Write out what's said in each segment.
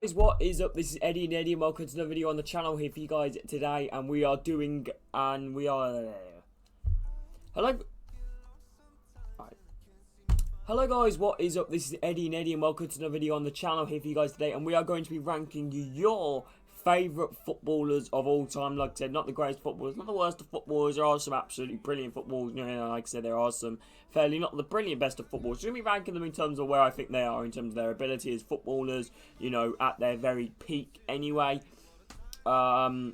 What is up? This is Eddie and Eddie, and welcome to another video on the channel here for you guys today. And we are doing, hello, hello guys. What is up? This is Eddie and Eddie, and welcome to another video on the channel here for you guys today. And we are going to be ranking your favourite footballers of all time. Like I said, not the greatest footballers, not the worst of footballers. There are some absolutely brilliant footballers. Like I said, there are some fairly not the brilliant best of footballers. So we're going to be ranking them in terms of where I think they are, in terms of their ability as footballers, at their very peak anyway. But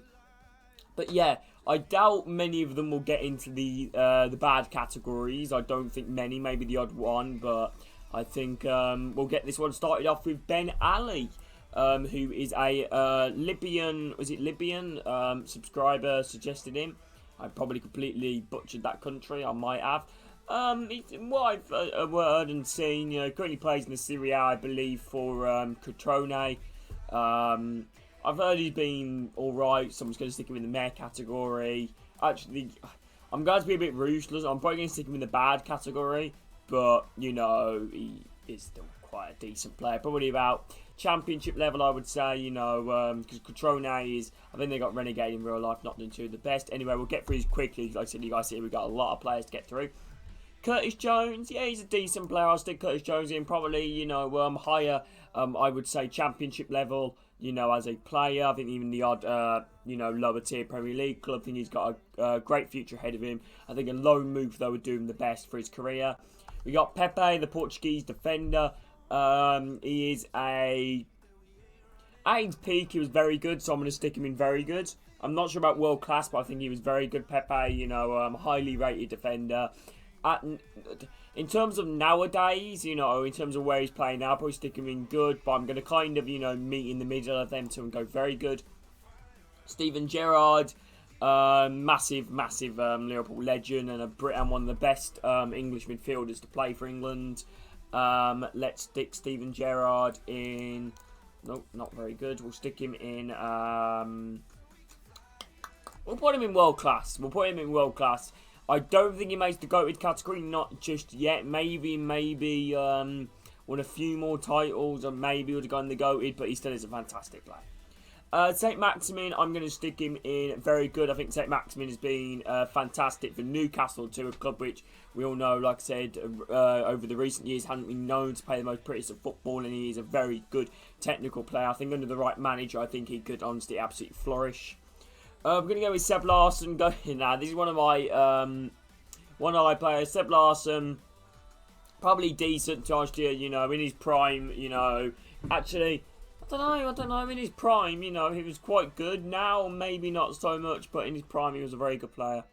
yeah, I doubt many of them will get into the bad categories. I don't think many, maybe the odd one, but I think we'll get this one started off with Ben Ali. Who is a Libyan subscriber suggested him. I probably completely butchered that country, I might have. What I've heard and seen, currently plays in the Serie A, I believe, for Crotone. I've heard he's been alright, so I'm just going to stick him in the meh category. Actually, I'm going to be a bit ruthless. I'm probably going to stick him in the bad category, but, he is still quite a decent player. Probably about championship level, I would say, because Crotone is, I think they got relegated in real life, not doing too the best. Anyway, we'll get through these quickly. Like I said, you guys see, we've got a lot of players to get through. Curtis Jones, yeah, he's a decent player. I'll stick Curtis Jones in, probably, higher, I would say, championship level, as a player. I think even the odd, lower tier Premier League club, I think he's got a great future ahead of him. I think a loan move, though, would do him the best for his career. We got Pepe, the Portuguese defender. He is at his peak, he was very good, so I'm going to stick him in very good. I'm not sure about world class, but I think he was very good. Pepe, highly rated defender. In terms of nowadays, in terms of where he's playing now, I'll probably stick him in good, but I'm going to kind of, meet in the middle of them two and go very good. Steven Gerrard, massive Liverpool legend and one of the best English midfielders to play for England. Let's stick Steven Gerrard in. Nope, not very good. We'll stick him in. We'll put him in world class. I don't think he makes the GOATed category, not just yet. Maybe won a few more titles, or maybe would have gone the GOATed, but he still is a fantastic player. St. Maximin, I'm going to stick him in very good. I think St. Maximin has been fantastic for Newcastle, to a club which we all know, like I said, over the recent years, hasn't been known to play the most prettiest of football, and he is a very good technical player. I think under the right manager, I think he could honestly absolutely flourish. I'm going to go with Seb Larsson. Now, this is one of my players. Seb Larsson, probably decent last year, in his prime, actually. I don't know. In his prime, he was quite good. Now, maybe not so much, but in his prime, he was a very good player.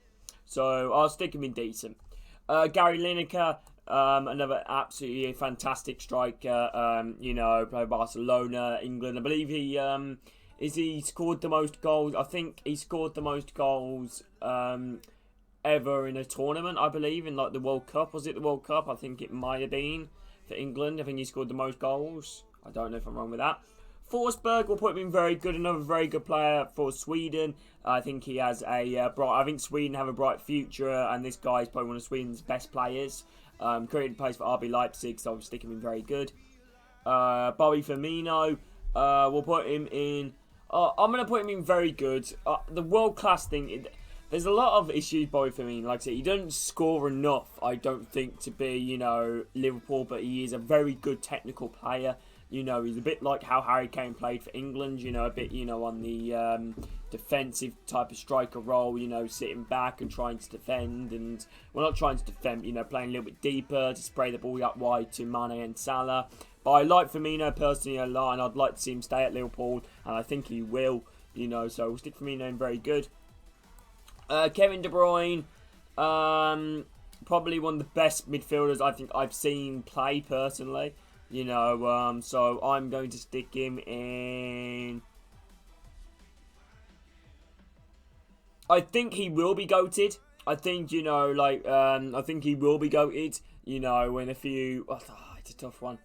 So, I'll stick him in decent. Gary Lineker, another absolutely fantastic striker. Played Barcelona, England. I believe he scored the most goals. I think he scored the most goals ever in a tournament, I believe, in like the World Cup. Was it the World Cup? I think it might have been for England. I think he scored the most goals. I don't know if I'm wrong with that. Forsberg will put him in very good. Another very good player for Sweden. I think he has I think Sweden have a bright future, and this guy is probably one of Sweden's best players. Currently plays for RB Leipzig, so I'll stick him in very good. Bobby Firmino, we'll put him in. I'm going to put him in very good. The world class thing. There's a lot of issues, Bobby Firmino. Like I said, he doesn't score enough, I don't think, to be, Liverpool, but he is a very good technical player. He's a bit like how Harry Kane played for England, a bit, on the defensive type of striker role, sitting back and trying to defend. And, well, not trying to defend, playing a little bit deeper to spray the ball out wide to Mane and Salah. But I like Firmino personally a lot, and I'd like to see him stay at Liverpool, and I think he will, so we'll stick Firmino in very good. Kevin De Bruyne, probably one of the best midfielders I think I've seen play personally. So I'm going to stick him in. I think he will be GOATed. I think, I think he will be GOATed, in a few. It's a tough one.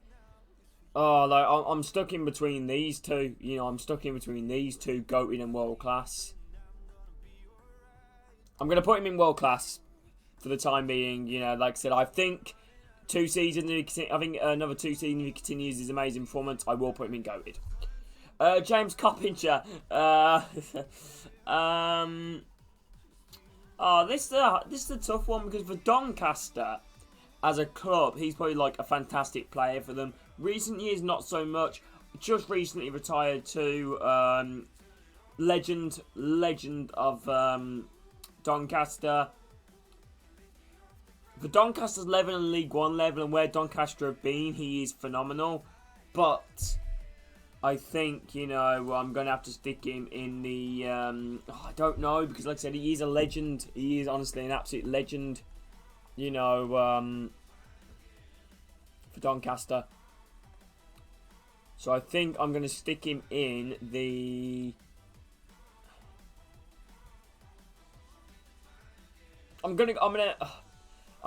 I'm stuck in between these two. I'm stuck in between these two, GOATed and world class. I'm going to put him in world class for the time being. Like I said, I think 2 seasons, I think another 2 seasons if he continues his amazing performance, I will put him in GOATed. James Coppinger. This is a tough one because for Doncaster, as a club, he's probably like a fantastic player for them. Recent years, not so much. Just recently retired too. Legend of Doncaster. For Doncaster's level and League One level and where Doncaster have been, he is phenomenal. But I think, you know, I'm going to have to stick him in the... I don't know, because like I said, he is a legend. He is honestly an absolute legend, you know, for Doncaster. So I think I'm going to stick him in the... I'm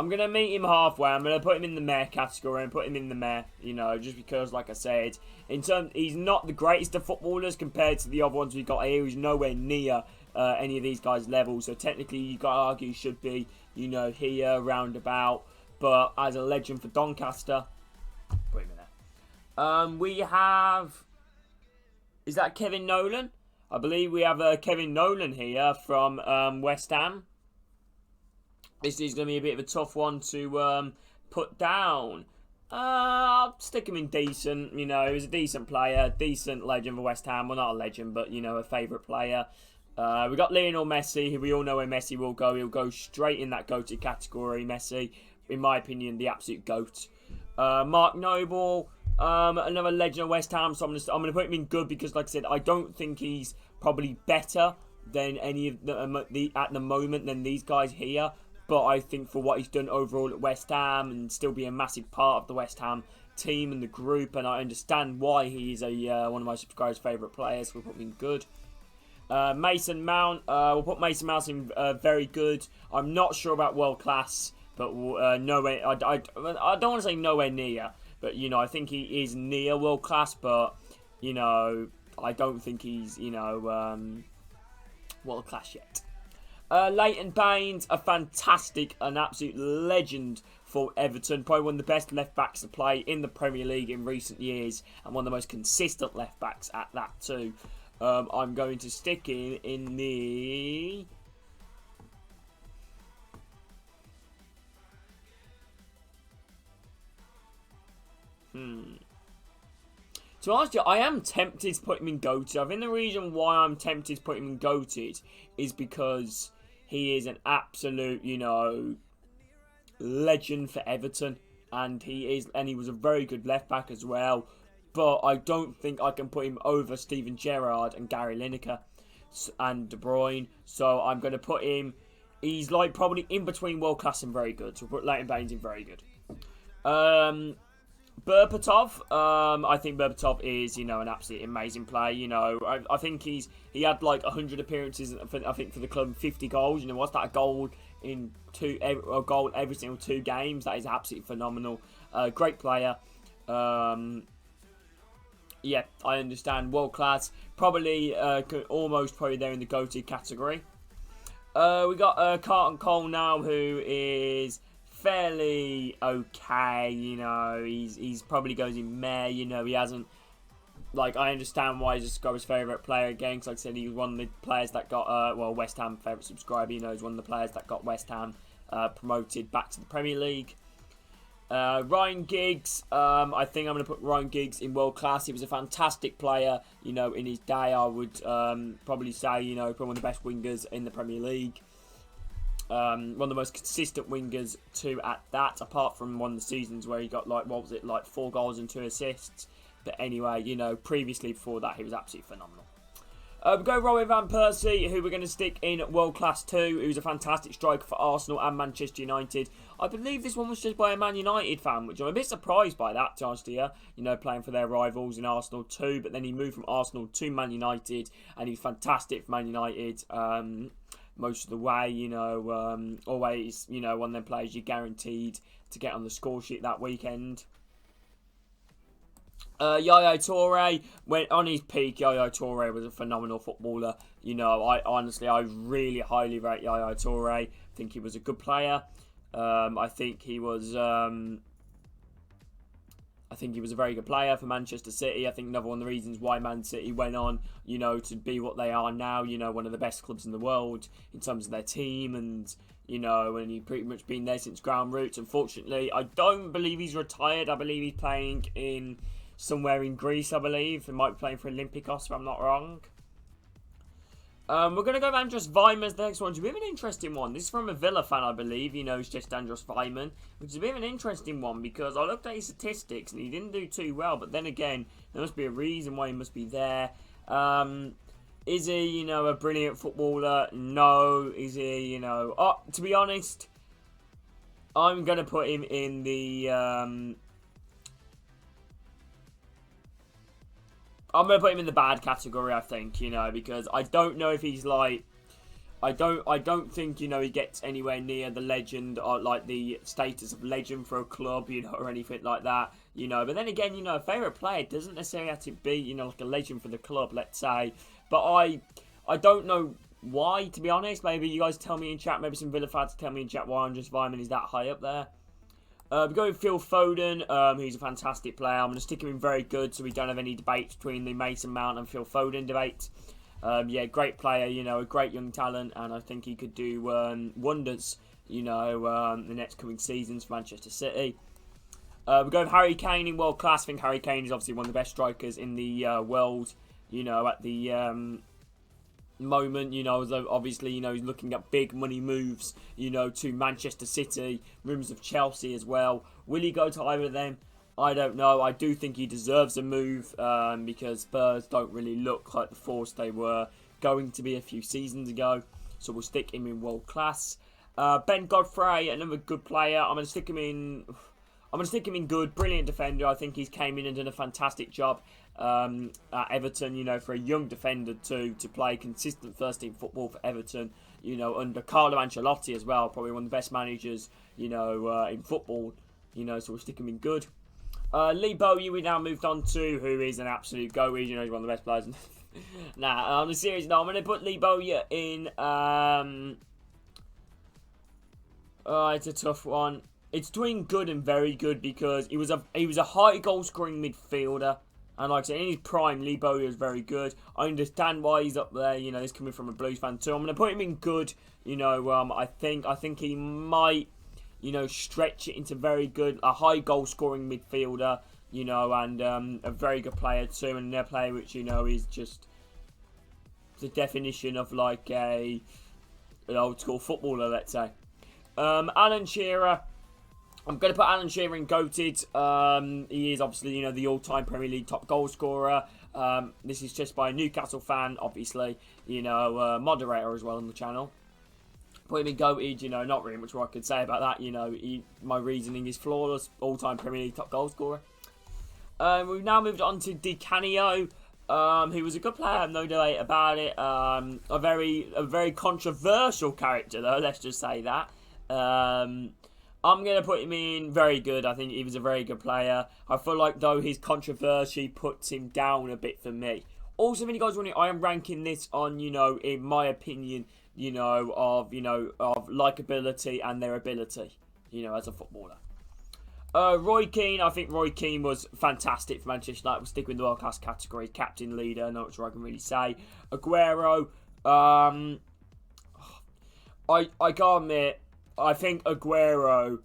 gonna meet him halfway. I'm gonna put him in the meh category and put him in the meh, you know, just because, like I said, he's not the greatest of footballers compared to the other ones we got here. He's nowhere near any of these guys' levels. So technically, you got to argue he should be, you know, here roundabout. But as a legend for Doncaster, put him in there. We have, is that Kevin Nolan? I believe we have Kevin Nolan here from West Ham. This is going to be a bit of a tough one to put down. I'll stick him in decent. You know, he was a decent player, decent legend for West Ham. Well, not a legend, but, you know, a favourite player. We got Lionel Messi, who we all know where Messi will go. He'll go straight in that GOAT category. Messi, in my opinion, the absolute GOAT. Mark Noble, another legend of West Ham. So I'm gonna put him in good because, like I said, I don't think he's probably better than any of the at the moment than these guys here. But I think for what he's done overall at West Ham and still be a massive part of the West Ham team and the group, and I understand why he's one of my subscribers' favourite players. We'll put him in good. Mason Mount, we'll put Mason Mount in very good. I'm not sure about world class, but nowhere. I don't want to say nowhere near, but you know I think he is near world class. But you know I don't think he's world class yet. Leighton Baines, a fantastic, an absolute legend for Everton. Probably one of the best left-backs to play in the Premier League in recent years. And one of the most consistent left-backs at that too. I'm going to stick in the... To be honest, I am tempted to put him in GOATed. I think the reason why I'm tempted to put him in GOATed is because he is an absolute, you know, legend for Everton, and he was a very good left back as well. But I don't think I can put him over Steven Gerrard and Gary Lineker and De Bruyne. So I'm going to put him. He's like probably in between world class and very good. So we'll put Leighton Baines in very good. Berbatov, I think Berbatov is, you know, an absolutely amazing player. You know, I think he had like 100 appearances, I think, for the club, 50 goals. You know, what's that, a goal in a goal every single 2 games? That is absolutely phenomenal. Great player. Yeah, I understand. World class, probably almost probably there in the GOAT category. We got Carlton Cole now, who is fairly okay, you know, he's probably goes in meh, you know, he hasn't, like, I understand why he's a subscriber's favourite player again, because like I said, he was one of the players that got, West Ham favourite subscriber, you know, he's one of the players that got West Ham promoted back to the Premier League. Ryan Giggs, I think I'm going to put Ryan Giggs in world class. He was a fantastic player, you know, in his day. I would probably say, you know, probably one of the best wingers in the Premier League. One of the most consistent wingers too at that, apart from one of the seasons where he got like, what was it, like 4 goals and 2 assists. But anyway, you know, previously before that, he was absolutely phenomenal. We go Robin Van Persie, who we're going to stick in world class too, who's a fantastic striker for Arsenal and Manchester United. I believe this one was just by a Man United fan, which I'm a bit surprised by that, to be honest here. You know, playing for their rivals in Arsenal too, but then he moved from Arsenal to Man United, and he's fantastic for Man United. Most of the way, you know, always, you know, one of them players you're guaranteed to get on the score sheet that weekend. Yaya Toure, when on his peak, Yaya Toure was a phenomenal footballer. You know, I really highly rate Yaya Toure. I think he was a good player. I think he was, I think he was a very good player for Manchester City. I think another one of the reasons why Man City went on, to be what they are now, one of the best clubs in the world in terms of their team, and, and he's pretty much been there since ground roots. Unfortunately, I don't believe he's retired. I believe he's playing in somewhere in Greece, I believe. He might be playing for Olympiacos, if I'm not wrong. We're going to go Andros Weiman's the next one. It's a bit of an interesting one. This is from a Villa fan, I believe. It's just Andros Weimann, which is a bit of an interesting one because I looked at his statistics and he didn't do too well. But then again, there must be a reason why he must be there. Is he, a brilliant footballer? No. Is he, to be honest, I'm going to put him in the... I'm going to put him in the bad category, I think, because I don't know if he's like... I don't think, he gets anywhere near the legend or like the status of legend for a club, or anything like that, But then again, a favourite player doesn't necessarily have to be, like a legend for the club, let's say. But I don't know why, to be honest. Maybe you guys tell me in chat, maybe some Villa fans tell me in chat why Andros Weimann is that high up there. We're going with Phil Foden, who's a fantastic player. I'm going to stick him in very good so we don't have any debate between the Mason Mount and Phil Foden debate. Yeah, great player, a great young talent, and I think he could do wonders, the next coming seasons for Manchester City. We're going with Harry Kane in world class. I think Harry Kane is obviously one of the best strikers in the world, at the... moment, obviously, he's looking at big money moves, to Manchester City, rumours of Chelsea as well. Will he go to either of them? I don't know. I do think he deserves a move, because Spurs don't really look like the force they were going to be a few seasons ago. So we'll stick him in world class. Ben Godfrey, another good player. I'm going to stick him in good, brilliant defender. I think he's came in and done a fantastic job at Everton, for a young defender to play consistent first-team football for Everton, under Carlo Ancelotti as well, probably one of the best managers, in football, so we'll stick him in good. Lee Bowyer we now moved on to, who is an absolute goalie, he's one of the best players. Nah, on the series, no, I'm going to put Lee Bowyer in, it's a tough one. It's between good and very good because he was a high goal-scoring midfielder. And like I said, in his prime, Lee Bowyer is very good. I understand why he's up there. He's coming from a Blues fan too. I'm going to put him in good. I think he might, stretch it into very good. A high goal-scoring midfielder, and a very good player too. And a player which, is just the definition of like an old-school footballer, let's say. Alan Shearer. I'm going to put Alan Shearer in GOATed. He is obviously, the all-time Premier League top goal scorer. This is just by a Newcastle fan, obviously. Moderator as well on the channel. Put him in GOATed, not really much more I could say about that. My reasoning is flawless. All-time Premier League top goal scorer. We've now moved on to Di Canio, who was a good player, no debate about it. A very controversial character, though, let's just say that. I'm going to put him in very good. I think he was a very good player. I feel like, though, his controversy puts him down a bit for me. Also, if you guys wondering, I am ranking this on, in my opinion, of likability and their ability, as a footballer. Roy Keane, I think Roy Keane was fantastic for Manchester United. We'll stick with the world class category, captain, leader, not much I can really say. Aguero, I can't admit, I think Aguero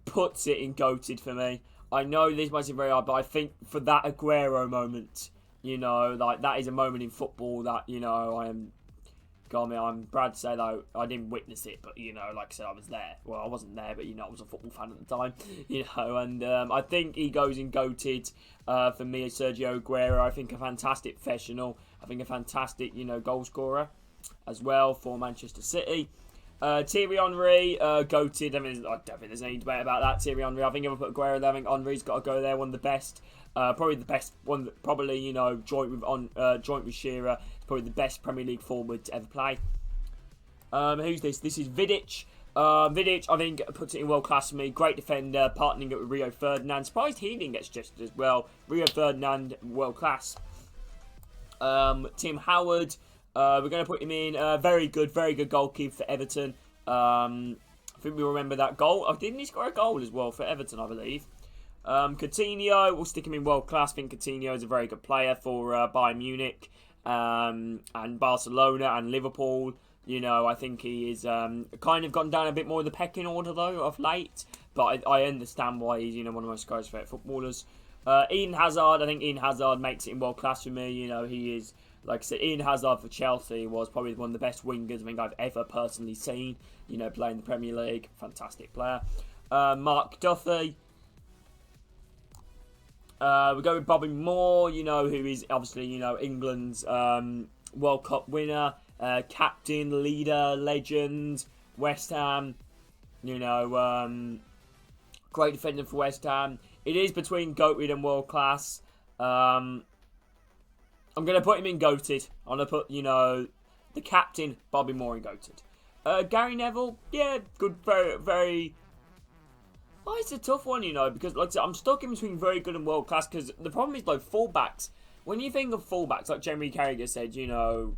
puts it in GOATed for me. I know this might seem very hard, but I think for that Aguero moment, that is a moment in football that, I'm proud to say, though, I didn't witness it, but, like I said, I was there. Well, I wasn't there, but, I was a football fan at the time, and I think he goes in GOATed for me as Sergio Aguero. I think a fantastic professional. I think a fantastic, goal scorer as well for Manchester City. Thierry Henry, GOATed. I don't think there's any debate about that. Thierry Henry, I think if I put Aguero there, I think Henry's got to go there. One of the best, probably the best one. Probably joint with Shearer, probably the best Premier League forward to ever play. Who's this? This is Vidic. Vidic, I think, puts it in world class for me. Great defender, partnering up with Rio Ferdinand. Surprised he didn't get suggested as well. Rio Ferdinand, world class. Tim Howard. We're going to put him in. Very good goalkeeper for Everton. I think we remember that goal. Oh, didn't he score a goal as well for Everton, I believe? Coutinho, we'll stick him in world class. I think Coutinho is a very good player for Bayern Munich and Barcelona and Liverpool. You know, I think he is kind of gone down a bit more in the pecking order, though, of late. But I understand why he's, you know, one of my guys' favourite footballers. Eden Hazard, I think Eden Hazard makes it in world class for me. You know, he is, like I said, Eden Hazard for Chelsea was probably one of the best wingers I think I've ever personally seen. You know, playing the Premier League. Fantastic player. Mark Duffy. We go with Bobby Moore, you know, who is obviously, you know, England's World Cup winner, captain, leader, legend, West Ham, you know, great defender for West Ham. It is between GOATed and world class. I'm going to put him in GOATed. I'm going to put, you know, the captain, Bobby Moore, in GOATed. Gary Neville, yeah, good, very, very... Oh, it's a tough one, you know, because like I said, I'm stuck in between very good and world class. Because the problem is, like, fullbacks. When you think of fullbacks, like Jeremy Carragher said, you know,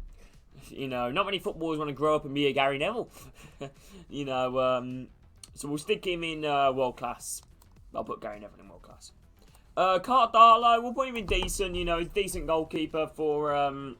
not many footballers want to grow up and be a Gary Neville. You know, so we'll stick him in world class. I'll put Gary Neville in world class. Darlow, we'll put him in decent. You know, he's a decent goalkeeper for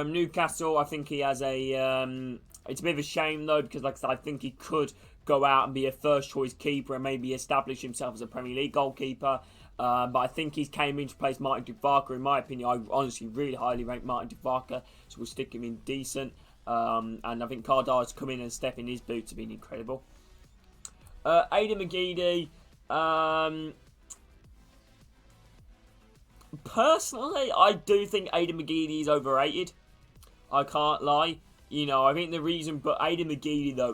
Newcastle. I think he has a. It's a bit of a shame though, because like I said, I think he could go out and be a first choice keeper and maybe establish himself as a Premier League goalkeeper. But I think he's came in to replace Martin Duvaka. In my opinion, I honestly really highly rank Martin Duvaka, so we'll stick him in decent. And I think Cardar's come in and step in his boots have been incredible. Aidan McGeady. Personally, I do think Aidan McGeady is overrated. I can't lie. You know, I think the reason, but Aidan McGeady though,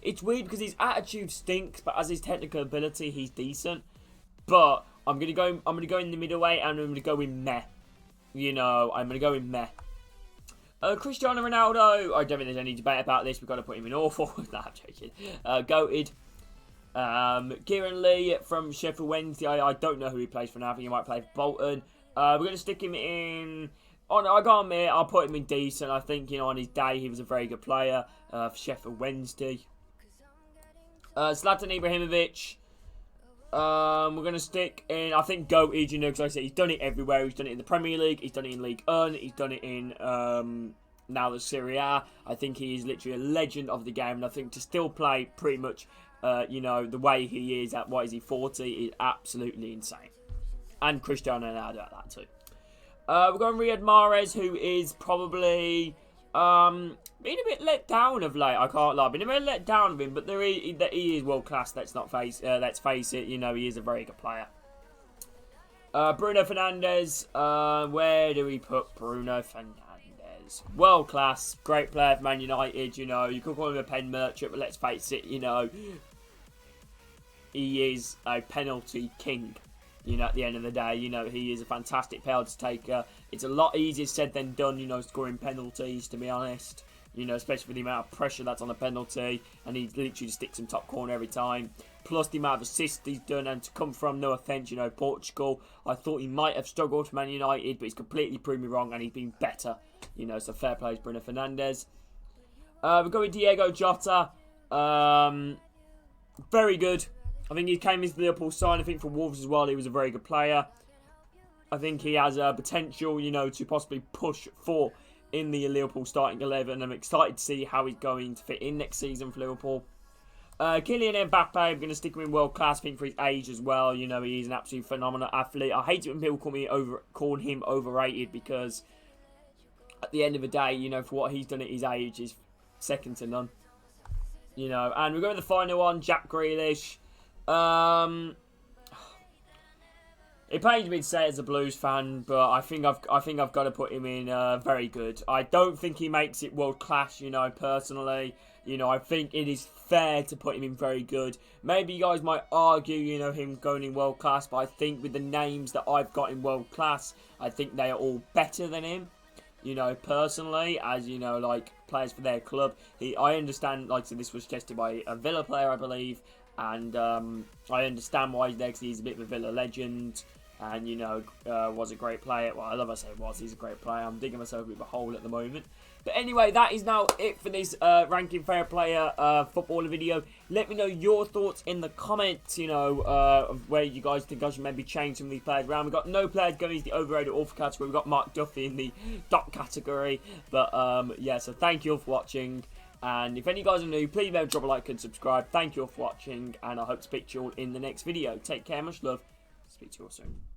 it's weird because his attitude stinks, but as his technical ability, he's decent. But I'm gonna go in the middle way, and I'm gonna go in meh. You know, I'm gonna go in meh. Cristiano Ronaldo, I don't think there's any debate about this. We've got to put him in awful. Nah, I'm joking. Goated. Kieran Lee from Sheffield Wednesday. I don't know who he plays for now. I think he might play for Bolton. We're going to stick him in... I can't admit, I'll put him in decent. I think, you know, on his day, he was a very good player for Sheffield Wednesday. Zlatan Ibrahimovic. We're going to stick in, I think, GOATed, you know, because like I said, he's done it everywhere. He's done it in the Premier League. He's done it in League 1. He's done it in now the Serie A. I think he is literally a legend of the game. And I think to still play pretty much... you know, the way he is at, what is he, 40, is absolutely insane. And Cristiano Ronaldo at that too. We're going Riyad Mahrez, who is probably been a bit let down of late. I can't lie, been a bit let down of him, but he is world class. Let's face it. You know, he is a very good player. Bruno Fernandes. Where do we put Bruno Fernandes? World class, great player for Man United. You know, you could call him a pen merchant, but let's face it. You know, he is a penalty king. You know, at the end of the day, you know, he is a fantastic penalty taker. It's a lot easier said than done, you know, scoring penalties, to be honest. You know, especially with the amount of pressure that's on a penalty. And he literally sticks in top corner every time. Plus the amount of assists he's done. And to come from, no offence, you know, Portugal. I thought he might have struggled for Man United, but he's completely proved me wrong. And he's been better. You know, so fair play to Bruno Fernandes. We're going with Diego Jota. Very good. I think he came into the Liverpool side. I think for Wolves as well, he was a very good player. I think he has potential, you know, to possibly push for in the Liverpool starting 11. I'm excited to see how he's going to fit in next season for Liverpool. Kylian Mbappe, I'm going to stick him in world class, I think, for his age as well. You know, he's an absolute phenomenal athlete. I hate it when people call him overrated, because at the end of the day, you know, for what he's done at his age is second to none. You know, and we're going to the final one, Jack Grealish. It pains me to say as a Blues fan, but I think I've got to put him in very good. I don't think he makes it world class, you know, personally. You know, I think it is fair to put him in very good. Maybe you guys might argue, you know, him going in world class, but I think with the names that I've got in world class, I think they are all better than him. You know, personally, as you know, like players for their club. I understand, like, so this was suggested by a Villa player, I believe. And I understand why he's there, because he's a bit of a Villa legend. and was a great player. Well, I love I say was. He's a great player. I'm digging myself a bit of a hole at the moment. But anyway, that is now it for this ranking fair player footballer video. Let me know your thoughts in the comments, of where you guys think I should maybe change some of these players around. We've got no players going into the overrated awful category. We've got Mark Duffy in the dot category. But yeah, so thank you all for watching. And if any of you guys are new, please drop a like and subscribe. Thank you all for watching, and I hope to speak to you all in the next video. Take care, much love. Speak to you all soon.